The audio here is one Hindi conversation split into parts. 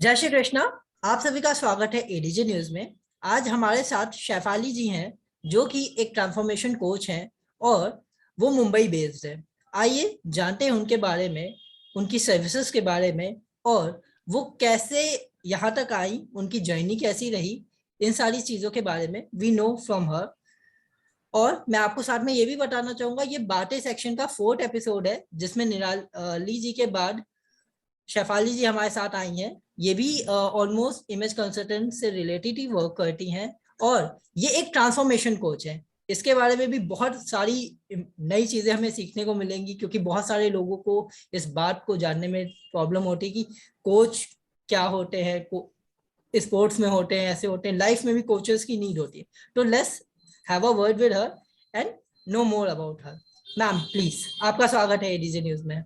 जय श्री कृष्णा। आप सभी का स्वागत है एडीजे न्यूज में। आज हमारे साथ शेफाली जी हैं, जो कि एक ट्रांसफॉर्मेशन कोच हैं और वो मुंबई बेस्ड है। आइए जानते हैं उनके बारे में, उनकी सर्विसेज के बारे में, और वो कैसे यहाँ तक आई, उनकी जर्नी कैसी रही, इन सारी चीजों के बारे में वी नो फ्रॉम हर। और मैं आपको साथ में ये भी बताना चाहूंगा, ये बातें सेक्शन का 4th एपिसोड है, जिसमें निराली जी के बाद शेफाली जी हमारे साथ आई हैं। ये भी ऑलमोस्ट इमेज कंसल्टेंट से रिलेटेड ही वर्क करती हैं, और ये एक ट्रांसफॉर्मेशन कोच है। इसके बारे में भी बहुत सारी नई चीजें हमें सीखने को मिलेंगी, क्योंकि बहुत सारे लोगों को इस बात को जानने में प्रॉब्लम होती है कि कोच क्या होते हैं, स्पोर्ट्स में होते हैं, ऐसे होते हैं, लाइफ में भी कोचेस की नीड होती है। तो let's have a word with her and no more about her. Ma'am please, आपका स्वागत है एडीजे न्यूज में।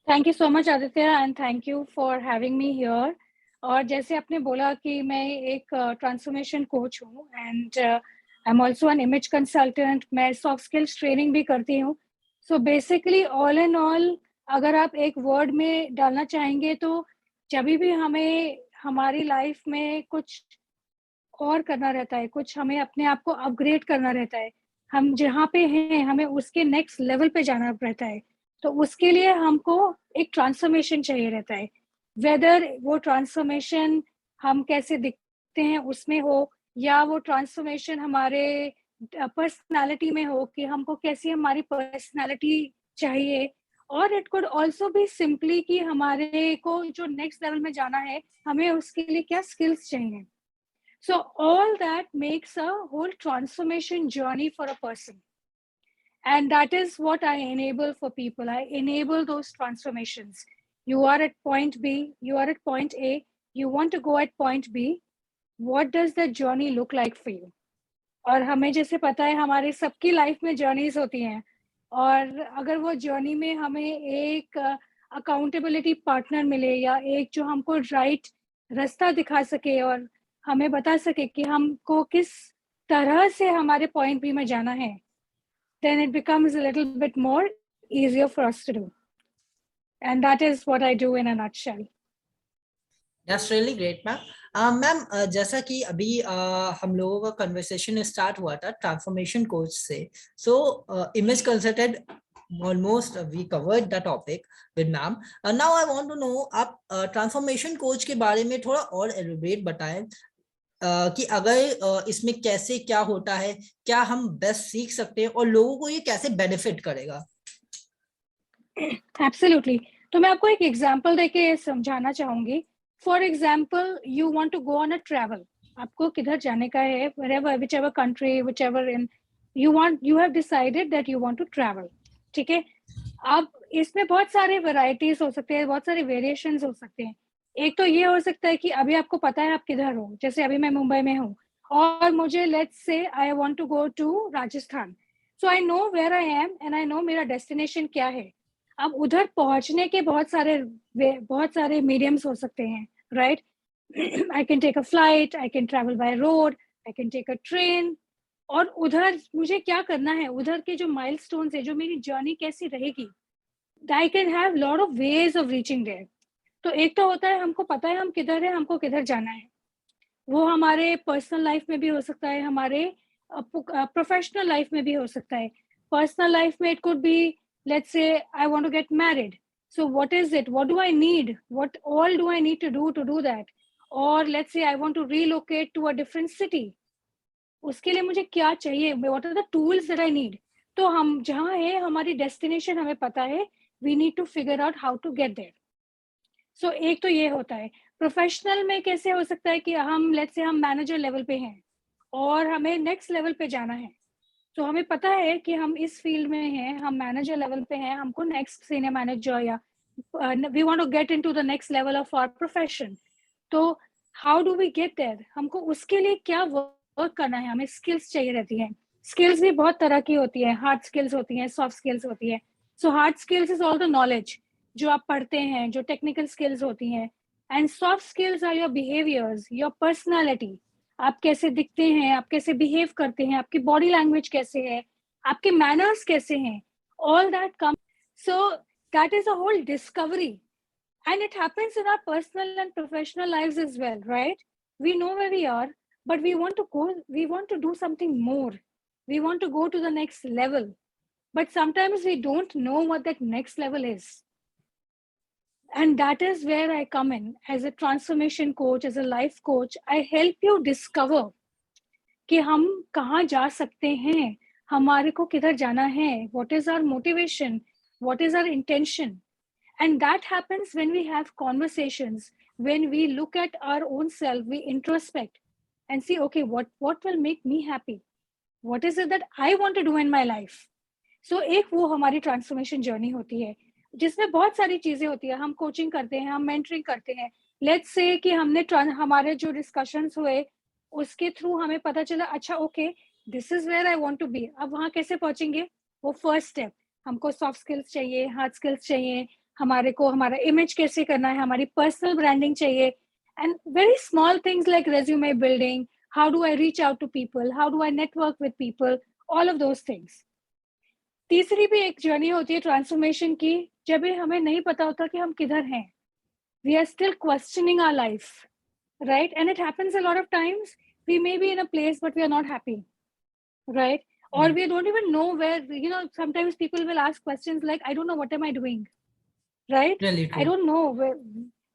Thank you so much Aditya and thank you for having me here. और जैसे आपने बोला कि मैं एक ट्रांसफॉर्मेशन कोच हूँ and I am also an image consultant. मैं सॉफ्ट स्किल्स ट्रेनिंग भी करती हूँ। So basically all and all, अगर आप एक वर्ड में डालना चाहेंगे तो जब भी हमें हमारी लाइफ में कुछ और करना रहता है, कुछ हमें अपने आप को अपग्रेड करना रहता है, हम जहाँ पे हैं हमें उसके नेक्स्ट लेवल पे जाना रहता है, तो उसके लिए हमको एक ट्रांसफॉर्मेशन चाहिए रहता है। वेदर वो ट्रांसफॉर्मेशन हम कैसे दिखते हैं उसमें हो, या वो ट्रांसफॉर्मेशन हमारे पर्सनालिटी में हो कि हमको कैसी हमारी पर्सनालिटी चाहिए, और इट कुड ऑल्सो भी सिंपली कि हमारे को जो नेक्स्ट लेवल में जाना है हमें उसके लिए क्या स्किल्स चाहिए। So all that makes a whole transformation journey for a person. And that is what I enable for people. I enable those transformations. You are at point B, you are at point A, you want to go at point B. What does that journey look like for you? और हमें जैसे पता है हमारे सबकी लाइफ में जर्नीज होती हैं, और अगर वो जर्नी में हमें एक अकाउंटेबिलिटी पार्टनर मिले या एक जो हमको राइट रास्ता दिखा सके और हमें बता सके कि हमको किस तरह से हमारे पॉइंट बी में जाना है, then it becomes a little bit more easier for us to do. And that is what I do in a nutshell. That's really great ma'am. Ma'am, जैसा कि अभी हम लोगों का कन्वर्सेशन स्टार्ट हुआ था ट्रांसफॉर्मेशन कोच से, so image consultant almost we covered the topic with ma'am. Now I want to know, आप ट्रांसफॉर्मेशन कोच के बारे में थोड़ा और एलिब्रेट बताएं, कि अगर इसमें कैसे क्या होता है, क्या हम बेस्ट सीख सकते हैं, और लोगों को ये कैसे बेनिफिट करेगा। Absolutely. तो मैं आपको एक एग्जांपल देके समझाना चाहूंगी। For example, you want to go on a travel. आपको किधर जाने का है, wherever, whichever country, whichever in you have decided that you want to travel. ठीक है। अब इसमें बहुत सारे वैरायटीज हो सकते हैं, बहुत सारे वेरिएशंस हो सकते हैं। एक तो ये हो सकता है कि अभी आपको पता है आप किधर हो, जैसे अभी मैं मुंबई में हूँ और मुझे let's say I want to go to Rajasthan. So I know where I am and I know मेरा डेस्टिनेशन क्या है। अब उधर पहुंचने के बहुत सारे मीडियम्स हो सकते हैं, right. I can take a flight, I can travel by road, I can take a train. और उधर मुझे क्या करना है, उधर के जो माइलस्टोन्स है, जो मेरी जर्नी कैसी रहेगी, I can have lot of ways of reaching there. तो एक तो होता है हमको पता है हम किधर है, हमको किधर जाना है। वो हमारे पर्सनल लाइफ में भी हो सकता है, हमारे प्रोफेशनल लाइफ में भी हो सकता है। पर्सनल लाइफ में it could be, let's say I want to get married, so what is it, what do I need, what all do I need to do that? Or let's say I want to relocate to a different city, उसके लिए मुझे क्या चाहिए, what are the tools that I need? तो हम जहाँ है हमारी डेस्टिनेशन हमें पता है, we need to figure out how to get there. सो एक तो ये होता है। प्रोफेशनल में कैसे हो सकता है कि हम लेट्स से हम मैनेजर लेवल पे हैं और हमें नेक्स्ट लेवल पे जाना है। तो हमें पता है कि हम इस फील्ड में हैं, हम मैनेजर लेवल पे हैं, हमको नेक्स्ट सीनियर मैनेजर या we want to get into the next level of our profession. तो how do we get there, हमको उसके लिए क्या वर्क करना है, हमें स्किल्स चाहिए रहती हैं। स्किल्स भी बहुत तरह की होती है, हार्ड स्किल्स होती हैं, सॉफ्ट स्किल्स होती है। So hard skills is all the knowledge जो आप पढ़ते हैं, जो टेक्निकल स्किल्स होती हैं। And soft skills are your behaviours, your personality. आप कैसे दिखते हैं, आप कैसे बिहेव करते हैं, आपकी बॉडी लैंग्वेज कैसे है, आपके मैनर्स कैसे हैं, all that come. So that is a whole discovery And it happens in our personal and professional lives as well, right? We know where we are, but we want to do something more. We want to go to the next level. But sometimes we don't know what that next level is. And that is where I come in as a transformation coach, as a life coach. I help you discover कि हम कहाँ जा सकते हैं, हमारे को किधर जाना है, what is our motivation, what is our intention. And that happens when we have conversations, when we look at our own self, we introspect and see, okay, what will make me happy? What is it that I want to do in my life? So एक वो हमारी ट्रांसफॉर्मेशन जर्नी होती है जिसमें बहुत सारी चीजें होती है. हम कोचिंग करते हैं, हम मेंटरिंग करते हैं. लेट्स से कि हमने हमारे जो डिस्कशंस हुए उसके थ्रू हमें पता चला, अच्छा okay this is where I want to be. अब वहां कैसे पहुंचेंगे? वो फर्स्ट स्टेप, हमको सॉफ्ट स्किल्स चाहिए, हार्ड स्किल्स चाहिए, हमारे को हमारा इमेज कैसे करना है, हमारी पर्सनल ब्रांडिंग चाहिए, and very small things like resume building, how do I reach out to people, how do I network with people, all of those things. तीसरी भी एक जर्नी होती है ट्रांसफॉर्मेशन की, जब भी हमें नहीं पता होता कि हम किधर हैं. We are still questioning our life, right? And it happens a lot of times. We may be in a place, but we are not happy, right? Or we don't even know where, sometimes people will ask questions like, I don't know, what am I doing, right? Really true. I don't know where.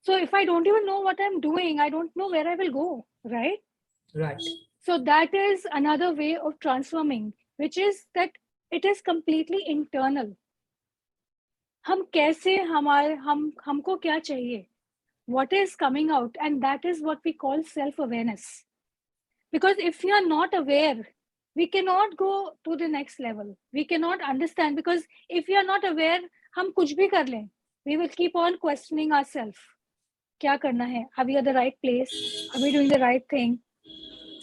So if I don't even know what I'm doing, I don't know where I will go, right? Right. So that is another way of transforming, which is that it is completely internal. हम कैसे हमको क्या चाहिए, what is coming out, and that is what we call self-awareness. Because if you are not aware, we cannot go to the next level. We cannot understand, because if you are not aware, हम कुछ भी कर लें, we will keep on questioning ourselves. क्या करना है? Are we at the right place? Are we doing the right thing?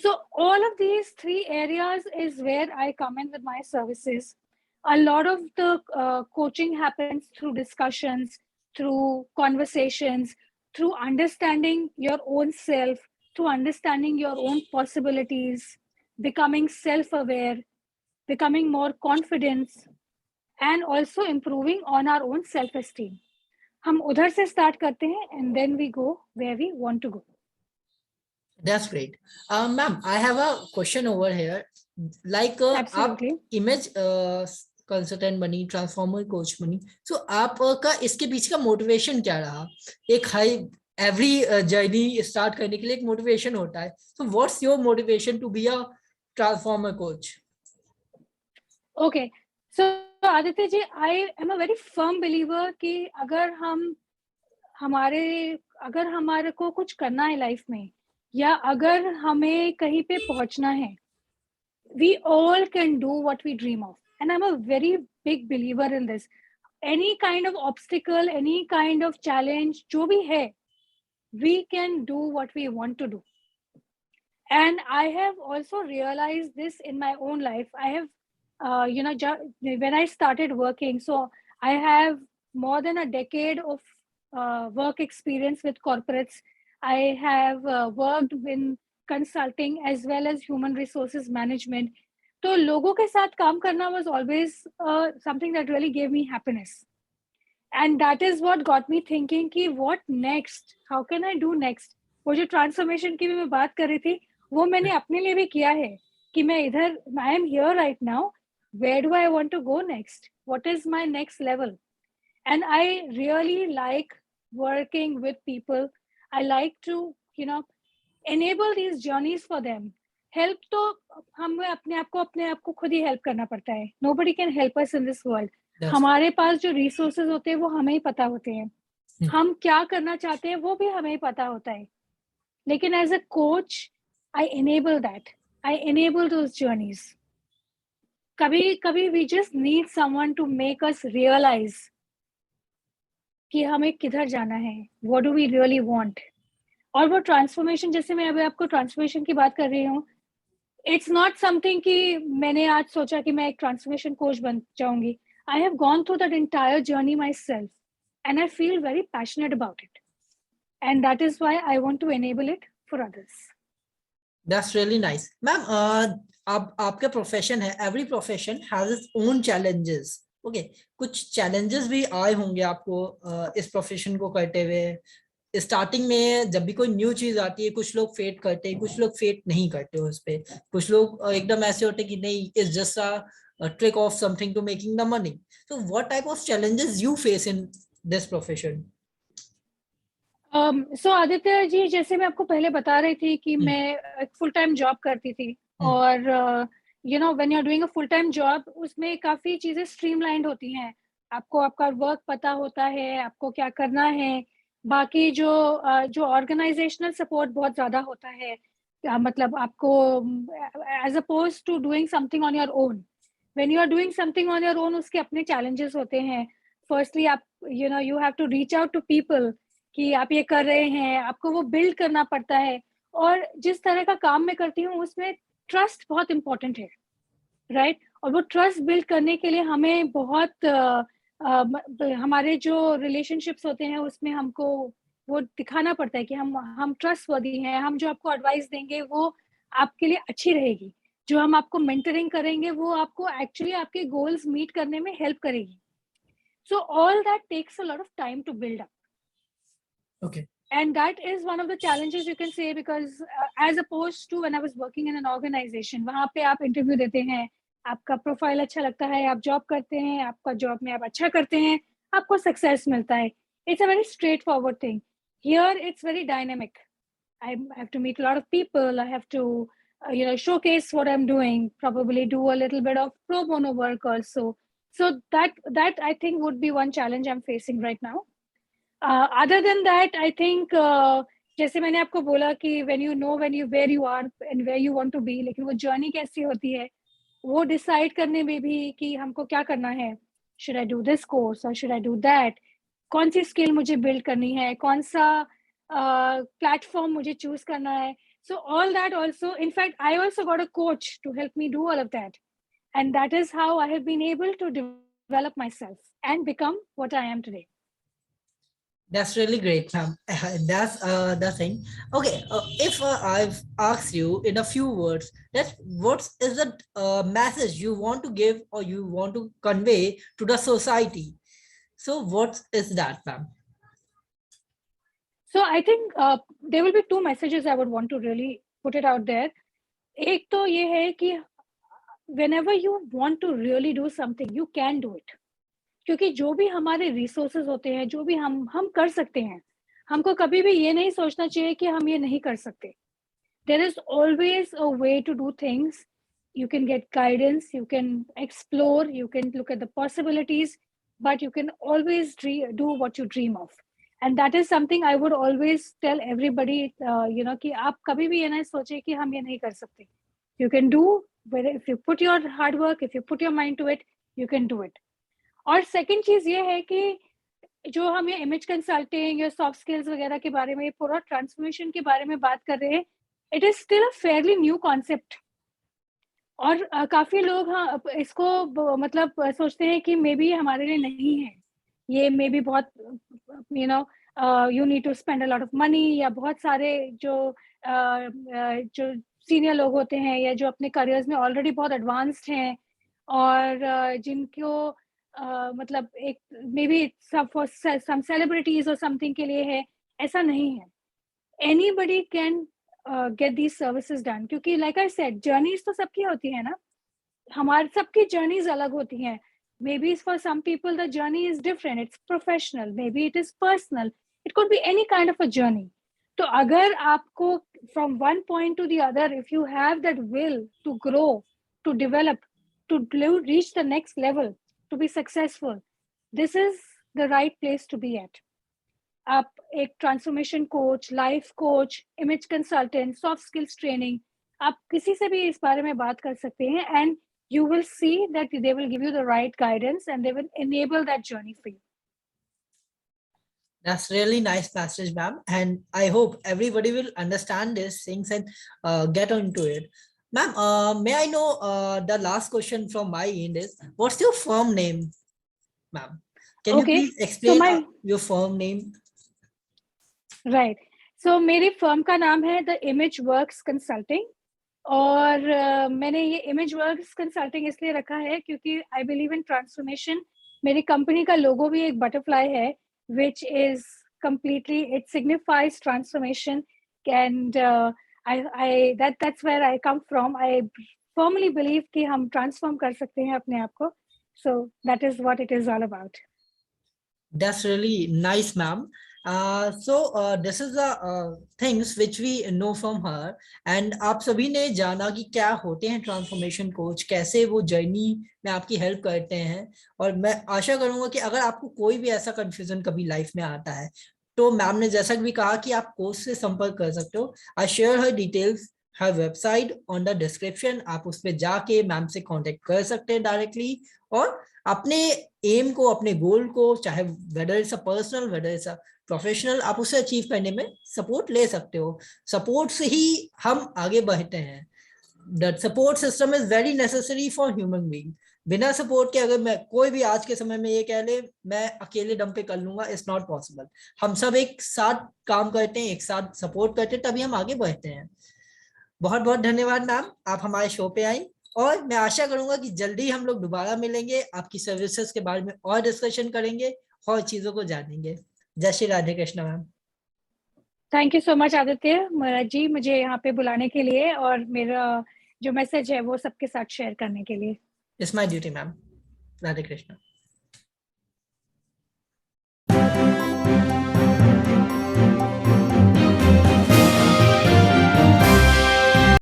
So all of these three areas is where I come in with my services. A lot of the coaching happens through discussions, through conversations, through understanding your own self, through understanding your own possibilities, becoming self-aware, becoming more confident, and also improving on our own self-esteem. हम उधर से start करते हैं and then we go where we want to go. That's great. Ma'am, I have a question over here. Like Absolutely. आप image consultant बनी, transformer coach बनी, so आपका इसके पीछे का motivation क्या रहा? एक high every journey start करने के लिए एक motivation होता है. So what's your motivation to be a transformer coach? Okay, so Aditya ji, I am a very firm believer कि अगर हमारे को कुछ करना है लाइफ में, या अगर हमें कहीं पे पहुंचना है, we all can do what we dream of. And I'm a very big believer in this. Any kind of obstacle, any kind of challenge, जो भी है, we can do what we want to do. And I have also realized this in my own life. I have, when I started working, so I have more than a decade of work experience with corporates. I have worked in consulting as well as human resources management. तो लोगों के साथ काम करना was always something that really gave me happiness. And that is what got me thinking कि what next? How can I do next? वो जो transformation की भी मैं बात कर रही थी, वो मैंने अपने लिए भी किया है कि मैं इधर, I am here right now. Where do I want to go next? What is my next level? And I really like working with people. I like to, enable these journeys for them. Help तो हमें अपने आप को खुद ही help करना पड़ता है. Nobody can help us in this world. हमारे पास जो resources होते हैं वो हमें ही पता होते हैं. हम क्या करना चाहते हैं वो भी हमें ही पता होता है. लेकिन as a coach, I enable that. I enable those journeys. कभी we just need someone to make us realize कि हमें किधर जाना है. What do we really want? और वो ट्रांसफॉर्मेशन, जैसे मैं अभी आपको ट्रांसफॉर्मेशन की बात कर रही हूँ, इट्स नॉट समथिंग कि मैंने आज सोचा कि मैं एक ट्रांसफॉर्मेशन कोच बन जाऊंगी. I have gone through that entire journey myself and I feel very passionate about it, and that is why I want to enable it for others. That's really nice. Ma'am, आपका प्रोफेशन है, every profession has its own challenges, okay, कुछ चैलेंजेस भी आए होंगे आपको इस प्रोफेशन को करते हुए। स्टार्टिंग में जब भी कोई न्यू चीज आती है, कुछ लोग फेट करते हैं, कुछ लोग फेट नहीं करते उस पे। कुछ लोग एकदम ऐसे होते हैं कि नहीं, it's just a trick of something to making the money. So what type of challenges you face in this profession? So Aditya ji, जैसे मैं आपको पहले बता रही थी कि मैं एक फुल टाइम जॉब करती थी, और you know when you are doing a full time job, उसमें काफी चीजें स्ट्रीमलाइंड होती हैं। आपको आपका वर्क पता होता है, आपको क्या करना है। बाकी जो ऑर्गेनाइजेशनल सपोर्ट बहुत ज्यादा होता है। मतलब आपको as oppose to doing something on your own, when you are doing something on your own, उसके अपने चैलेंजेस होते हैं। फर्स्टली आप you have to reach out to people कि आप ये कर रहे हैं, आपको वो बिल्ड करना पड़ता है। और जिस तरह का काम मैं करती हूँ उसमें ट्रस्ट बहुत इंपॉर्टेंट है, राइट। और वो ट्रस्ट बिल्ड करने के लिए हमें बहुत हमारे जो रिलेशनशिप्स होते हैं उसमें हमको वो दिखाना पड़ता है कि हम ट्रस्टवर्दी हैं। हम जो आपको एडवाइस देंगे वो आपके लिए अच्छी रहेगी। जो हम आपको मेंटरिंग करेंगे वो आपको एक्चुअली आपके गोल्स मीट करने में हेल्प करेगी। So all that takes a lot of time to build up, okay. and that is one of the challenges you can say, because as opposed to when I was working in an organization, वहां पे आप इंटरव्यू देते हैं, आपका प्रोफाइल अच्छा लगता है, आप जॉब करते हैं, आपका जॉब में आप अच्छा करते हैं, आपको सक्सेस मिलता है। It's a very straight forward thing. Here it's very dynamic. I have to meet a lot of people. I have to, showcase what I'm doing. Probably do a little bit of pro bono work also. So that I think would be one challenge I'm facing right now. Other than that, I think जैसे मैंने आपको बोला कि when you know when you where you are and where you want to be, लेकिन वो जर्नी कैसी होती है वो डिसाइड करने में भी कि हमको क्या करना है। should I do this course or should I do that? कौन सी स्किल मुझे बिल्ड करनी है, कौन सा प्लेटफॉर्म मुझे चूज करना है। So all that also, in fact, I also got a coach to help me do all of that. And that is how I have been able to develop myself and become what I am today. That's really great, ma'am. That's the thing. Okay, if I've asked you in a few words that what is the message you want to give or you want to convey to the society, so what is that, ma'am? So I think there will be two messages I would want to really put it out there. एक तो ये है कि whenever you want to really do something, you can do it. क्योंकि जो भी हमारे रिसोर्सेज होते हैं, जो भी हम कर सकते हैं, हमको कभी भी ये नहीं सोचना चाहिए कि हम ये नहीं कर सकते। There is always a way to do things. You can get guidance, you can explore, you can look at the possibilities, but you can always do what you dream of. And that is something I would always tell everybody, कि आप कभी भी ये नहीं सोचे कि हम ये नहीं कर सकते। You can do, if you put your hard work, if you put your mind to it, you can do it. और सेकंड चीज ये है कि जो हम ये इमेज कंसल्टिंग या सॉफ्ट स्किल्स वगैरह के बारे में, पूरा ट्रांसफॉर्मेशन के बारे में बात कर रहे हैं, it is still a fairly new concept. और काफी लोग हाँ इसको मतलब सोचते हैं कि मे बी हमारे लिए नहीं है, ये मे बी बहुत you need to spend a lot of money, या बहुत सारे जो सीनियर लोग होते हैं या जो अपने करियर्स में ऑलरेडी बहुत एडवांस्ड हैं और जिनको मतलब एक मे बी सम सेलिब्रिटीज और समथिंग के लिए है, ऐसा नहीं है। Anybody can get these services done, क्योंकि लाइक आई सेड जर्नीज तो सबकी होती है ना, हमारे सबकी जर्नीज अलग होती हैं। Maybe for some people the journey is different, it's professional, maybe it is personal, it could be any kind of a journey. तो अगर आपको from one point to the other, if you have that will to grow, to develop, to reach the next level, to be successful, this is the right place to be at. आप एक transformation coach, life coach, image consultant, soft skills training, आप किसी से भी इस बारे में बात कर सकते हैं, and you will see that they will give you the right guidance and they will enable that journey for you. That's really nice passage, ma'am, and I hope everybody will understand these things and get into it. Ma'am, may I know the last question from my end is, what's your firm name, ma'am? Can you Okay, please so explain my your firm name? right, so मेरी फर्म का नाम है द इमेज वर्क्स कंसल्टिंग। और मैंने ये इमेज वर्क्स कंसल्टिंग इसलिए रखा है क्योंकि आई बिलीव इन ट्रांसफॉर्मेशन मेरी कंपनी का लोगो भी एक बटरफ्लाई है, which is completely, it signifies transformation. And that's where I come from. I firmly believe कि हम transform कर सकते हैं अपने आप को. So that is what it is all about. That's really nice, ma'am. This is the things which we know from her. And आप सभी ने जाना कि क्या होते हैं ट्रांसफॉर्मेशन कोच, कैसे वो जर्नी में आपकी हेल्प करते हैं। और मैं आशा करूंगा कि अगर आपको कोई भी ऐसा कंफ्यूजन कभी लाइफ में आता है तो मैम ने जैसा भी कहा कि आप कोच से संपर्क कर सकते हो। I share her details, her website on the description. आप उस पर जाके मैम से कांटेक्ट कर सकते हैं डायरेक्टली और अपने एम को, अपने गोल को, चाहे whether it's a personal whether it's a professional, आप उसे अचीव करने में सपोर्ट ले सकते हो। सपोर्ट से ही हम आगे बढ़ते हैं। The support system is very necessary for human being. बिना सपोर्ट के अगर मैं कोई भी आज के समय में ये कह ले मैं अकेले दम पे कर लूंगा, इट्स नॉट पॉसिबल। हम सब एक साथ काम करते हैं, एक साथ सपोर्ट करते हैं, तभी हम आगे बढ़ते हैं। बहुत बहुत धन्यवाद मैम, आप हमारे शो पे आई और मैं आशा करूंगा कि जल्दी हम लोग दोबारा मिलेंगे, आपकी सर्विसेज के बारे में और डिस्कशन करेंगे और चीजों को जानेंगे। जय Shri Radhe Krishna ma'am. Thank you so much Aditya ji, मुझे यहाँ पे बुलाने के लिए और मेरा जो मैसेज है वो सबके साथ शेयर करने के लिए। It's my duty ma'am. Radhe Krishna.